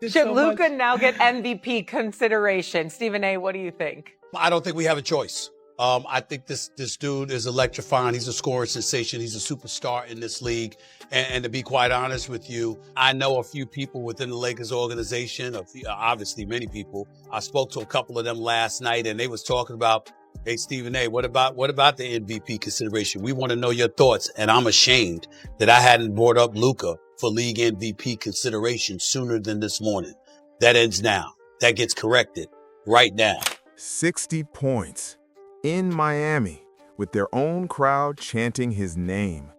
Should Luka now get MVP consideration? Stephen A., what do you think? I don't think we have a choice. I think this dude is electrifying. He's a scoring sensation. He's a superstar in this league. And to be quite honest with you, I know a few people within the Lakers organization, obviously many people. I spoke to a couple of them last night, and they was talking about, hey, Stephen A., what about the MVP consideration? We want to know your thoughts. And I'm ashamed that I hadn't brought up Luka for league MVP consideration sooner than this morning. That ends now. That gets corrected right now. 60 points in Miami with their own crowd chanting his name.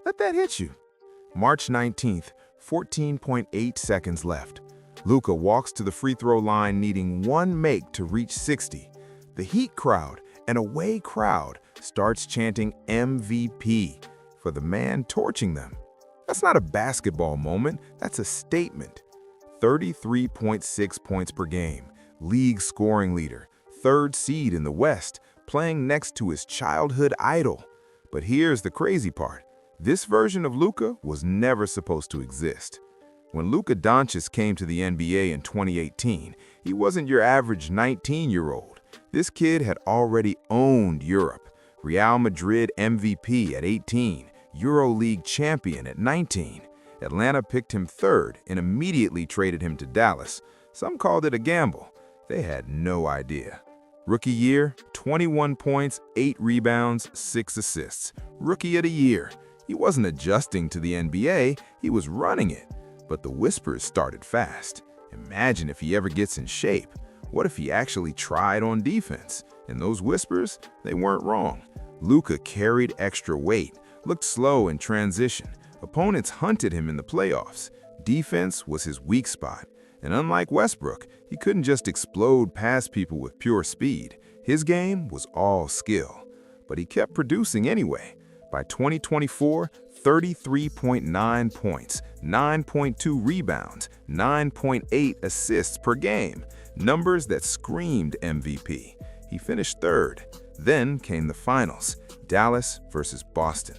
Let that hit you. March 19th, 14.8 seconds left. Luka walks to the free throw line needing one make to reach 60. The Heat crowd, an away crowd, starts chanting MVP for the man torching them. That's not a basketball moment, that's a statement. 33.6 points per game, league scoring leader, third seed in the West, playing next to his childhood idol. But here's the crazy part. This version of Luka was never supposed to exist. When Luka Doncic came to the NBA in 2018, he wasn't your average 19-year-old. This kid had already owned Europe. Real Madrid MVP at 18, EuroLeague champion at 19. Atlanta picked him third and immediately traded him to Dallas. Some called it a gamble. They had no idea. Rookie year, 21 points, 8 rebounds, 6 assists. Rookie of the year. He wasn't adjusting to the NBA, he was running it. But the whispers started fast. Imagine if he ever gets in shape. What if he actually tried on defense? And those whispers, they weren't wrong. Luka carried extra weight, looked slow in transition. Opponents hunted him in the playoffs. Defense was his weak spot. And unlike Westbrook, he couldn't just explode past people with pure speed. His game was all skill. But he kept producing anyway. By 2024, 33.9 points, 9.2 rebounds, 9.8 assists per game. Numbers that screamed MVP. He finished third. Then came the finals, Dallas versus Boston.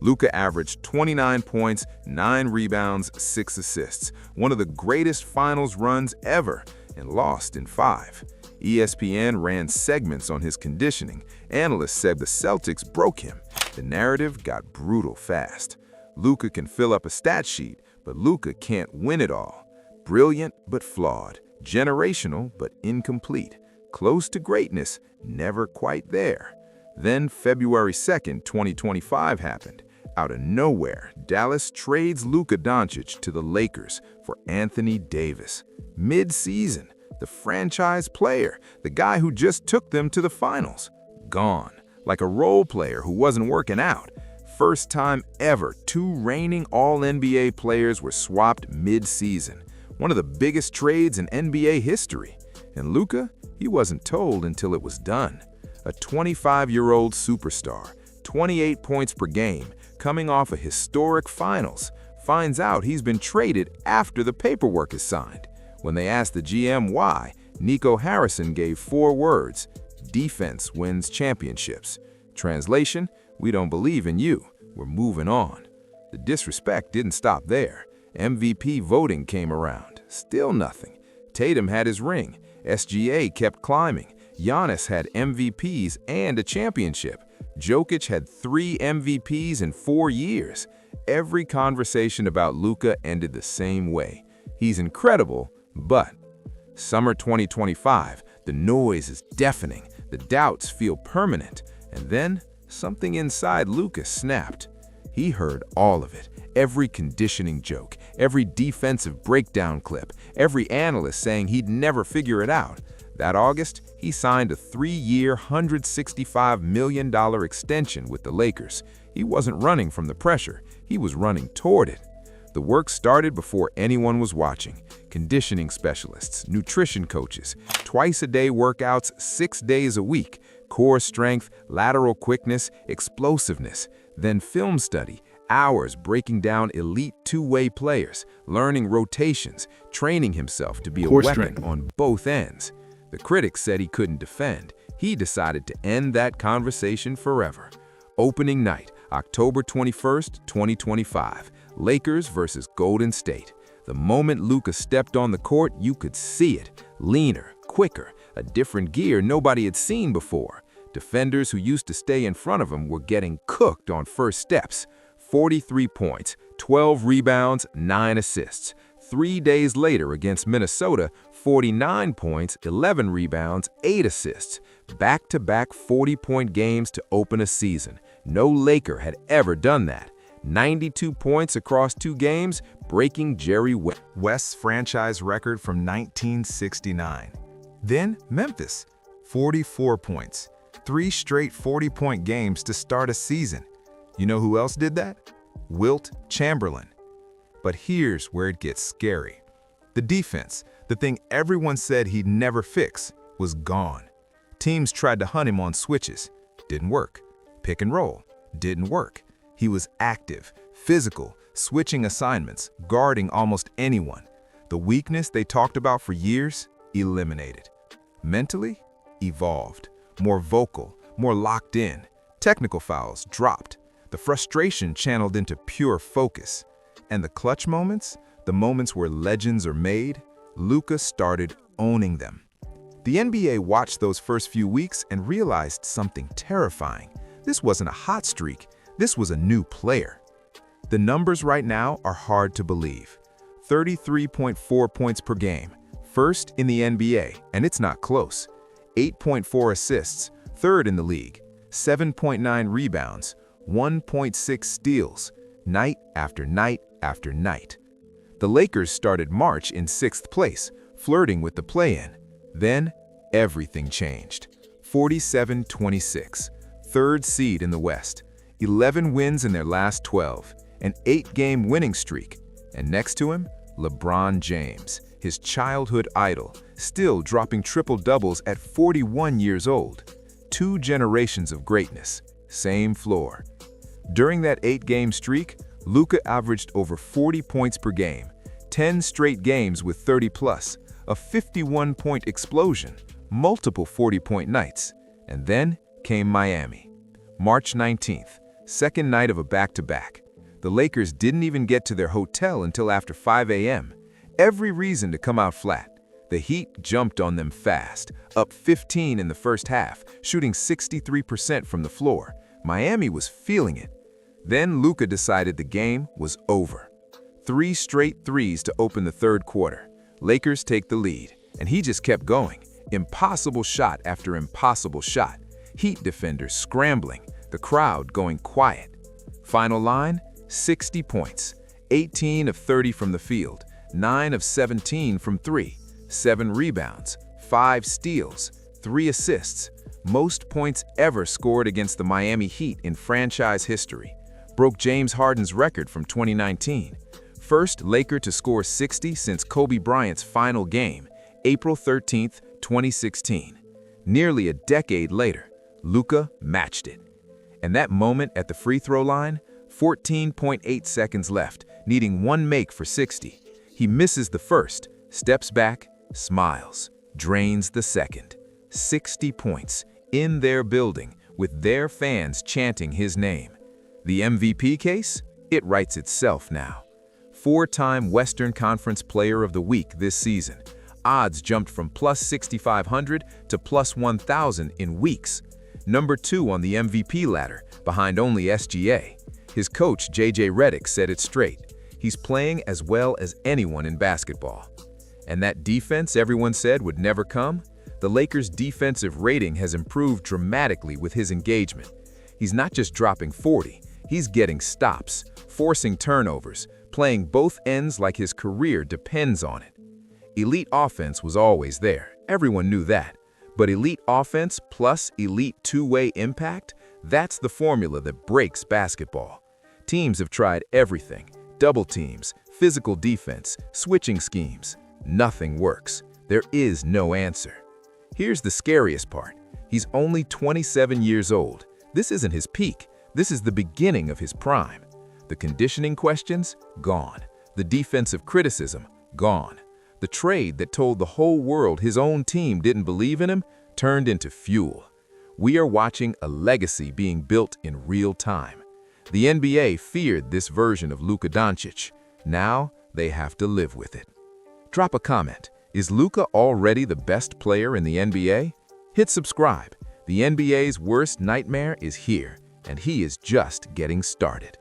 Luka averaged 29 points, 9 rebounds, 6 assists, one of the greatest finals runs ever, and lost in 5. ESPN ran segments on his conditioning. Analysts said the Celtics broke him. The narrative got brutal fast. Luka can fill up a stat sheet, but Luka can't win it all. Brilliant but flawed, generational but incomplete, close to greatness, never quite there. Then February 2nd, 2025 happened. Out of nowhere, Dallas trades Luka Doncic to the Lakers for Anthony Davis. Mid-season, the franchise player, the guy who just took them to the finals, gone. Like a role player who wasn't working out. First time ever, 2 reigning All-NBA players were swapped mid-season. One of the biggest trades in NBA history. And Luka, he wasn't told until it was done. A 25-year-old superstar, 28 points per game, coming off a historic finals, finds out he's been traded after the paperwork is signed. When they asked the GM why, Nico Harrison gave 4 words: defense wins championships. Translation, we don't believe in you, we're moving on. The disrespect didn't stop there. MVP voting came around, still nothing. Tatum had his ring, SGA kept climbing, Giannis had MVPs and a championship. Jokic had 3 MVPs in 4 years. Every conversation about Luka ended the same way. He's incredible, but summer 2025, the noise is deafening, the doubts feel permanent, and then something inside Luka snapped. He heard all of it, every conditioning joke, every defensive breakdown clip, every analyst saying he'd never figure it out. That August, he signed a 3-year, $165 million extension with the Lakers. He wasn't running from the pressure, he was running toward it. The work started before anyone was watching. Conditioning specialists, nutrition coaches, twice-a-day workouts 6 days a week, core strength, lateral quickness, explosiveness, then film study, hours breaking down elite two-way players, learning rotations, training himself to be a weapon on both ends. The critics said he couldn't defend. He decided to end that conversation forever. Opening night, October 21st, 2025, Lakers versus Golden State. The moment Luka stepped on the court, you could see it. Leaner, quicker, a different gear nobody had seen before. Defenders who used to stay in front of him were getting cooked on first steps. 43 points, 12 rebounds, 9 assists. 3 days later against Minnesota, 49 points, 11 rebounds, 8 assists. Back-to-back 40-point games to open a season. No Laker had ever done that. 92 points across 2 games, breaking Jerry West's franchise record from 1969. Then Memphis, 44 points. 3 straight 40-point games to start a season. You know who else did that? Wilt Chamberlain. But here's where it gets scary. The defense, the thing everyone said he'd never fix, was gone. Teams tried to hunt him on switches. Didn't work. Pick and roll. Didn't work. He was active, physical, switching assignments, guarding almost anyone. The weakness they talked about for years, eliminated. Mentally, evolved. More vocal, more locked in. Technical fouls dropped. The frustration channeled into pure focus. And the clutch moments, the moments where legends are made, Luka started owning them. The NBA watched those first few weeks and realized something terrifying. This wasn't a hot streak, this was a new player. The numbers right now are hard to believe. 33.4 points per game, first in the NBA, and it's not close. 8.4 assists, third in the league. 7.9 rebounds, 1.6 steals, night after night after night. The Lakers started March in 6th place, flirting with the play-in. Then, everything changed. 47-26, third seed in the West. 11 wins in their last 12, an 8-game winning streak. And next to him, LeBron James, his childhood idol, still dropping triple-doubles at 41 years old. 2 generations of greatness, same floor. During that 8-game streak, Luka averaged over 40 points per game, 10 straight games with 30-plus, a 51-point explosion, multiple 40-point nights. And then came Miami. March 19th, second night of a back-to-back. The Lakers didn't even get to their hotel until after 5 a.m. Every reason to come out flat. The Heat jumped on them fast, up 15 in the first half, shooting 63% from the floor. Miami was feeling it. Then Luka decided the game was over. 3 straight threes to open the third quarter. Lakers take the lead, and he just kept going. Impossible shot after impossible shot. Heat defenders scrambling, the crowd going quiet. Final line, 60 points, 18 of 30 from the field, 9 of 17 from 3, 7 rebounds, 5 steals, 3 assists. Most points ever scored against the Miami Heat in franchise history. Broke James Harden's record from 2019. First Laker to score 60 since Kobe Bryant's final game, April 13, 2016. Nearly a decade later, Luka matched it. And that moment at the free throw line, 14.8 seconds left, needing 1 make for 60. He misses the first, steps back, smiles, drains the second. 60 points in their building with their fans chanting his name. The MVP case? It writes itself now. 4-time Western Conference Player of the Week this season. Odds jumped from plus 6,500 to plus 1,000 in weeks. Number 2 on the MVP ladder, behind only SGA. His coach, JJ Redick, said it straight. He's playing as well as anyone in basketball. And that defense everyone said would never come? The Lakers' defensive rating has improved dramatically with his engagement. He's not just dropping 40, he's getting stops, forcing turnovers, playing both ends like his career depends on it. Elite offense was always there, everyone knew that. But elite offense plus elite two-way impact, that's the formula that breaks basketball. Teams have tried everything, double teams, physical defense, switching schemes. Nothing works. There is no answer. Here's the scariest part. He's only 27 years old. This isn't his peak. This is the beginning of his prime. The conditioning questions? Gone. The defensive criticism? Gone. The trade that told the whole world his own team didn't believe in him turned into fuel. We are watching a legacy being built in real time. The NBA feared this version of Luka Doncic. Now, they have to live with it. Drop a comment. Is Luka already the best player in the NBA? Hit subscribe. The NBA's worst nightmare is here, and he is just getting started.